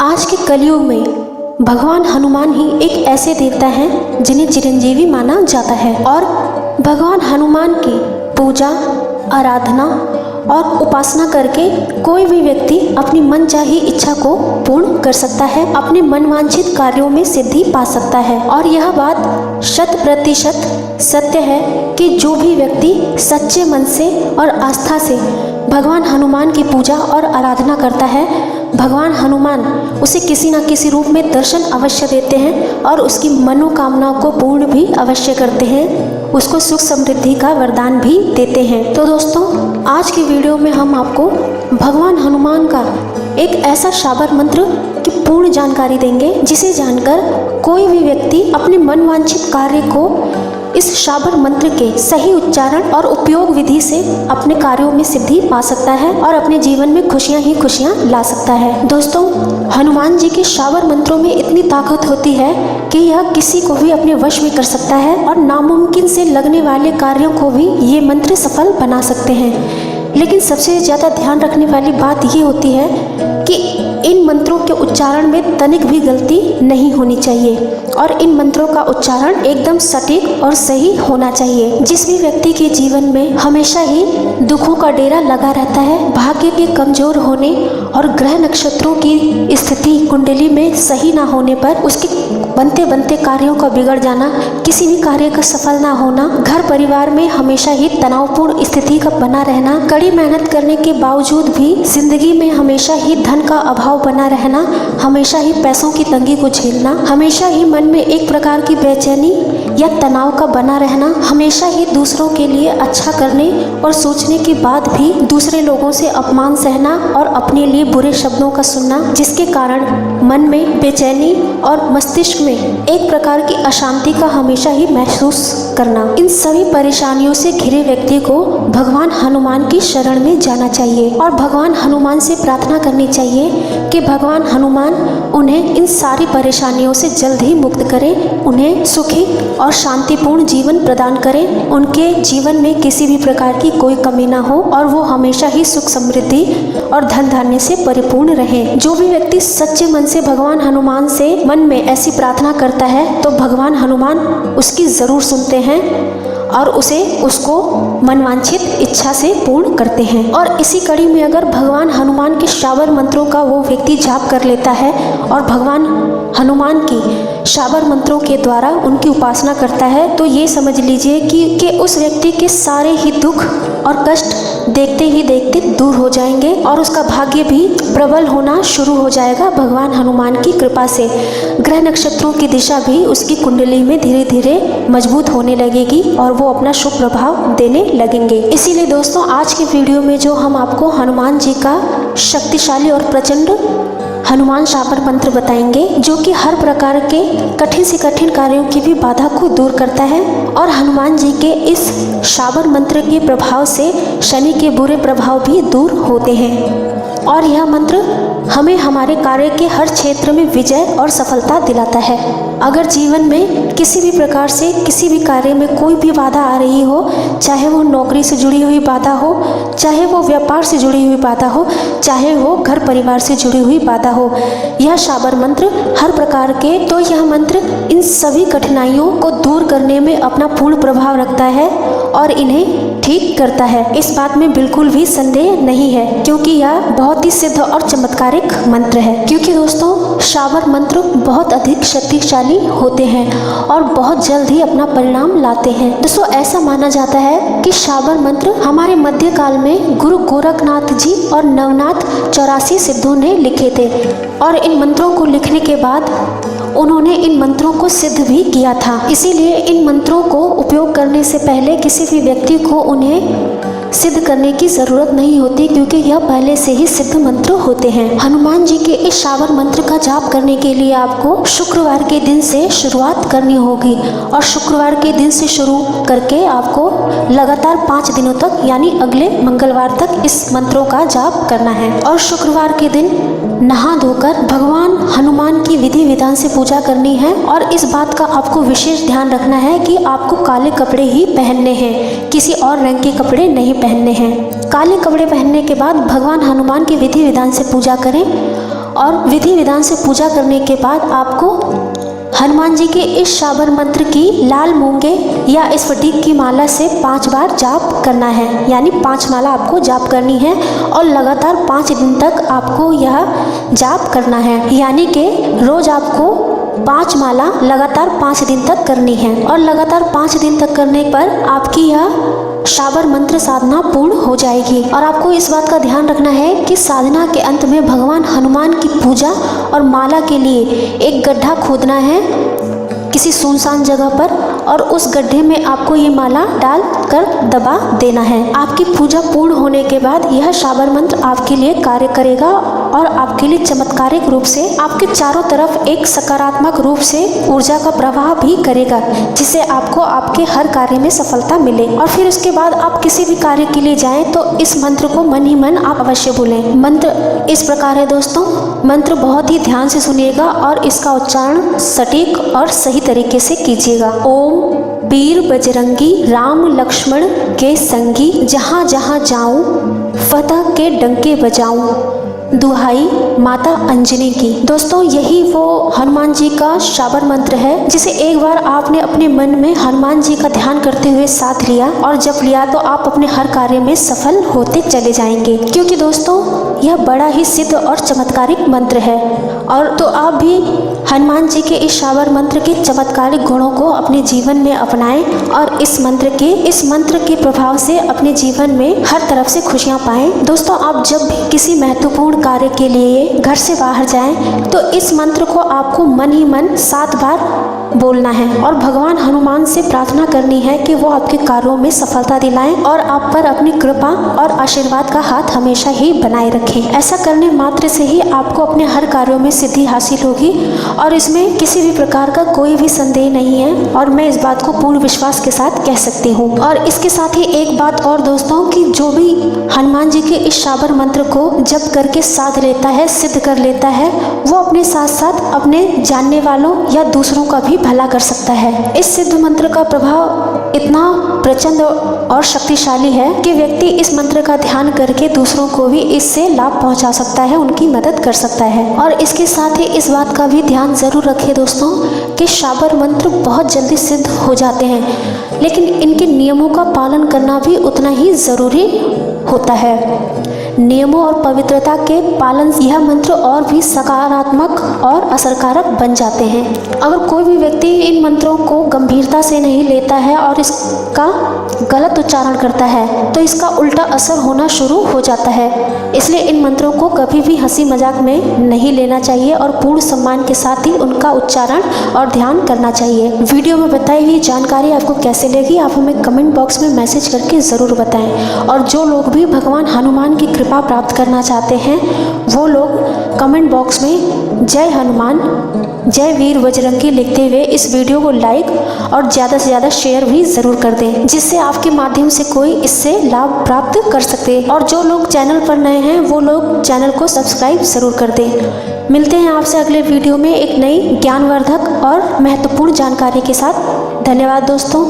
आज के कलयुग में भगवान हनुमान ही एक ऐसे देवता हैं जिन्हें चिरंजीवी माना जाता है और भगवान हनुमान की पूजा, आराधना और उपासना करके कोई भी व्यक्ति अपनी मनचाही इच्छा को पूर्ण कर सकता है, अपने मनवांछित कार्यों में सिद्धि पा सकता है। और यह बात 100% सत्य है कि जो भी व्यक्ति सच्चे मन से और आस्था से भगवान हनुमान की पूजा और आराधना करता है, भगवान हनुमान उसे किसी न किसी रूप में दर्शन अवश्य देते हैं और उसकी मनोकामनाओं को पूर्ण भी अवश्य करते हैं, उसको सुख समृद्धि का वरदान भी देते हैं। तो दोस्तों, आज की वीडियो में हम आपको भगवान हनुमान का एक ऐसा शाबर मंत्र की पूर्ण जानकारी देंगे जिसे जानकर कोई भी व्यक्ति अपने मनवांछित कार्य को इस शाबर मंत्र के सही उच्चारण और उपयोग विधि से अपने कार्यों में सिद्धि पा सकता है और अपने जीवन में खुशियां ही खुशियां ला सकता है। दोस्तों, हनुमान जी के शाबर मंत्रों में इतनी ताकत होती है कि यह किसी को भी अपने वश में कर सकता है और नामुमकिन से लगने वाले कार्यों को भी ये मंत्र सफल बना सकते हैं। लेकिन सबसे ज़्यादा ध्यान रखने वाली बात ये होती है कि इन मंत्रों के उच्चारण में तनिक भी गलती नहीं होनी चाहिए और इन मंत्रों का उच्चारण एकदम सटीक और सही होना चाहिए। जिस भी व्यक्ति के जीवन में हमेशा ही दुखों का डेरा लगा रहता है, भाग्य के कमजोर होने और ग्रह नक्षत्रों की स्थिति कुंडली में सही ना होने पर उसके बनते बनते कार्यों का बिगड़ जाना, किसी भी कार्य का सफल ना होना, घर परिवार में हमेशा ही तनावपूर्ण स्थिति का बना रहना, कड़ी मेहनत करने के बावजूद भी जिंदगी में हमेशा ही धन का अभाव बना रहना, हमेशा ही पैसों की तंगी को झेलना, हमेशा ही मन में एक प्रकार की बेचैनी या तनाव का बना रहना, हमेशा ही दूसरों के लिए अच्छा करने और सोचने के बाद भी दूसरे लोगों से अपमान सहना और अपने लिए बुरे शब्दों का सुनना, जिसके कारण मन में बेचैनी और मस्तिष्क में एक प्रकार की अशांति का हमेशा ही महसूस करना। इन सभी परेशानियों से घिरे व्यक्ति को भगवान हनुमान की शरण में जाना चाहिए और भगवान हनुमान से प्रार्थना करनी चाहिए कि भगवान हनुमान उन्हें इन सारी परेशानियों से जल्द ही मुक्त करें, उन्हें सुखी और शांतिपूर्ण जीवन प्रदान करें, उनके जीवन में किसी भी प्रकार की कोई कमी ना हो और वो हमेशा ही सुख समृद्धि और धन धान्य से परिपूर्ण रहे। जो भी व्यक्ति सच्चे मन से भगवान हनुमान से मन में ऐसी प्रार्थना करता है तो भगवान हनुमान उसकी जरूर सुनते हैं और उसको मनवांछित इच्छा से पूर्ण करते हैं। और इसी कड़ी में अगर भगवान हनुमान के शाबर मंत्रों का वो व्यक्ति जाप कर लेता है और भगवान हनुमान की शाबर मंत्रों के द्वारा उनकी उपासना करता है, तो ये समझ लीजिए कि उस व्यक्ति के सारे ही दुख और कष्ट देखते ही देखते दूर हो जाएंगे और उसका भाग्य भी प्रबल होना शुरू हो जाएगा भगवान हनुमान की कृपा से। ग्रह नक्षत्रों की दिशा भी उसकी कुंडली में धीरे धीरे मजबूत होने लगेगी और वो अपना शुभ प्रभाव देने लगेंगे। इसीलिए दोस्तों, आज की वीडियो में जो हम आपको हनुमान जी का शक्तिशाली और प्रचंड हनुमान शाबर मंत्र बताएंगे, जो कि हर प्रकार के कठिन से कठिन कार्यों की भी बाधा को दूर करता है और हनुमान जी के इस शाबर मंत्र के प्रभाव से शनि के बुरे प्रभाव भी दूर होते हैं और यह मंत्र हमें हमारे कार्य के हर क्षेत्र में विजय और सफलता दिलाता है। अगर जीवन में किसी भी प्रकार से किसी भी कार्य में कोई भी बाधा आ रही हो, चाहे वो नौकरी से जुड़ी हुई बाधा हो, चाहे वो व्यापार से जुड़ी हुई बाधा हो, चाहे वो घर परिवार से जुड़ी हुई बाधा हो, यह शाबर मंत्र हर प्रकार के तो यह मंत्र इन सभी कठिनाइयों को दूर करने में अपना पूर्ण प्रभाव रखता है और इन्हें ठीक करता है। इस बात में बिल्कुल भी संदेह नहीं है, क्योंकि यह बहुत ही सिद्ध और चमत्कारिक मंत्र है। क्योंकि दोस्तों, शाबर मंत्र बहुत अधिक शक्तिशाली होते हैं और बहुत जल्द ही अपना परिणाम लाते हैं। दोस्तों, ऐसा माना जाता है कि शाबर मंत्र हमारे मध्यकाल में गुरु गोरखनाथ जी और नवनाथ 84 सिद्धों ने लिखे थे और इन मंत्रों को लिखने के बाद उन्होंने इन मंत्रों को सिद्ध भी किया था। इसीलिए इन मंत्रों को उपयोग करने से पहले किसी भी व्यक्ति को उन्हें सिद्ध करने की जरूरत नहीं होती, क्योंकि यह पहले से ही सिद्ध मंत्र होते हैं। हनुमान जी के इस शाबर मंत्र का जाप करने के लिए आपको शुक्रवार के दिन से शुरुआत करनी होगी और शुक्रवार के दिन से शुरू करके आपको लगातार 5 दिनों तक यानी अगले मंगलवार तक इस मंत्रों का जाप करना है। और शुक्रवार के दिन नहा धोकर भगवान हनुमान की विधि विधान से पूजा करनी है और इस बात का आपको विशेष ध्यान रखना है कि आपको काले कपड़े ही पहनने हैं, किसी और रंग के कपड़े नहीं पहनने हैं। काले कपड़े पहनने के बाद भगवान हनुमान की विधि विधान से पूजा करें और विधि विधान से पूजा करने के बाद आपको हनुमान जी के इस शाबर मंत्र की लाल मूंगे या स्फटिक की माला से 5 बार जाप करना है। यानी 5 माला आपको जाप करनी है और लगातार 5 दिन तक आपको यह जाप करना है। यानी कि रोज आपको 5 माला लगातार 5 दिन तक करनी है और लगातार 5 दिन तक करने पर आपकी यह शाबर मंत्र साधना पूर्ण हो जाएगी। और आपको इस बात का ध्यान रखना है कि साधना के अंत में भगवान हनुमान की पूजा और माला के लिए एक गड्ढा खोदना है किसी सुनसान जगह पर और उस गड्ढे में आपको ये माला डाल कर दबा देना है। आपकी पूजा पूर्ण होने के बाद यह शाबर मंत्र आपके लिए कार्य करेगा और आपके लिए चमत्कारिक रूप से आपके चारों तरफ एक सकारात्मक रूप से ऊर्जा का प्रवाह भी करेगा, जिससे आपको आपके हर कार्य में सफलता मिले। और फिर उसके बाद आप किसी भी कार्य के लिए जाएं तो इस मंत्र को मन ही मन आप अवश्य बोलें। मंत्र इस प्रकार है दोस्तों, मंत्र बहुत ही ध्यान से सुनिएगा और इसका उच्चारण सटीक और सही तरीके से कीजिएगा। ओम वीर बजरंगी राम लक्ष्मण के संगी, जहाँ जहाँ जाऊं फतह के डंके बजाऊं, दुहाई माता अंजनी की। दोस्तों यही वो हनुमान जी का शाबर मंत्र है जिसे एक बार आपने अपने मन में हनुमान जी का ध्यान करते हुए साथ लिया और जब लिया तो आप अपने हर कार्य में सफल होते चले जाएंगे, क्योंकि दोस्तों यह बड़ा ही सिद्ध और चमत्कारिक मंत्र है। और तो आप भी हनुमान जी के इस शाबर मंत्र के चमत्कारिक गुणों को अपने जीवन में अपनाएं और इस मंत्र के प्रभाव से अपने जीवन में हर तरफ से खुशियां पाएं। दोस्तों आप जब भी किसी महत्वपूर्ण कार्य के लिए घर से बाहर जाएं तो इस मंत्र को आपको मन ही मन 7 बार बोलना है और भगवान हनुमान से प्रार्थना करनी है कि वो आपके कार्यों में सफलता दिलाएं और आप पर अपनी कृपा और आशीर्वाद का हाथ हमेशा ही बनाए रखें। ऐसा करने मात्र से ही आपको अपने हर कार्यों में सिद्धि हासिल होगी और इसमें किसी भी प्रकार का कोई भी संदेह नहीं है और मैं इस बात को पूर्ण विश्वास के साथ कह सकती हूँ। और इसके साथ ही एक बात और दोस्तों कि जो भी हनुमान जी के इस शाबर मंत्र को जप करके साध लेता है, सिद्ध कर लेता है, वो अपने साथ साथ अपने जानने वालों या दूसरों का भी भला कर सकता है। इस सिद्ध मंत्र का प्रभाव इतना प्रचंड और शक्तिशाली है कि व्यक्ति इस मंत्र का ध्यान करके दूसरों को भी इससे लाभ पहुंचा सकता है, उनकी मदद कर सकता है। और इसके साथ ही इस बात का भी ध्यान जरूर रखें दोस्तों कि शाबर मंत्र बहुत जल्दी सिद्ध हो जाते हैं, लेकिन इनके नियमों का पालन करना भी उतना ही जरूरी होता है। नियमों और पवित्रता के पालन से यह मंत्र और भी सकारात्मक और असरकारक बन जाते हैं। अगर कोई भी व्यक्ति इन मंत्रों को गंभीरता से नहीं लेता है और इसका गलत उच्चारण करता है तो इसका उल्टा असर होना शुरू हो जाता है। इसलिए इन मंत्रों को कभी भी हंसी मजाक में नहीं लेना चाहिए और पूर्ण सम्मान के साथ ही उनका उच्चारण और ध्यान करना चाहिए। वीडियो में बताई हुई जानकारी आपको कैसे लगी आप हमें कमेंट बॉक्स में मैसेज करके ज़रूर बताएं। और जो लोग भी भगवान हनुमान की कृपा प्राप्त करना चाहते हैं वो लोग कमेंट बॉक्स में जय हनुमान जय वीर बजरंगी लिखते हुए इस वीडियो को लाइक और ज़्यादा से ज़्यादा शेयर भी ज़रूर कर दें, जिससे आपके माध्यम से कोई इससे लाभ प्राप्त कर सके। और जो लोग चैनल पर नए हैं वो लोग चैनल को सब्सक्राइब ज़रूर कर दें। मिलते हैं आपसे अगले वीडियो में एक नई ज्ञानवर्धक और महत्वपूर्ण जानकारी के साथ। धन्यवाद दोस्तों।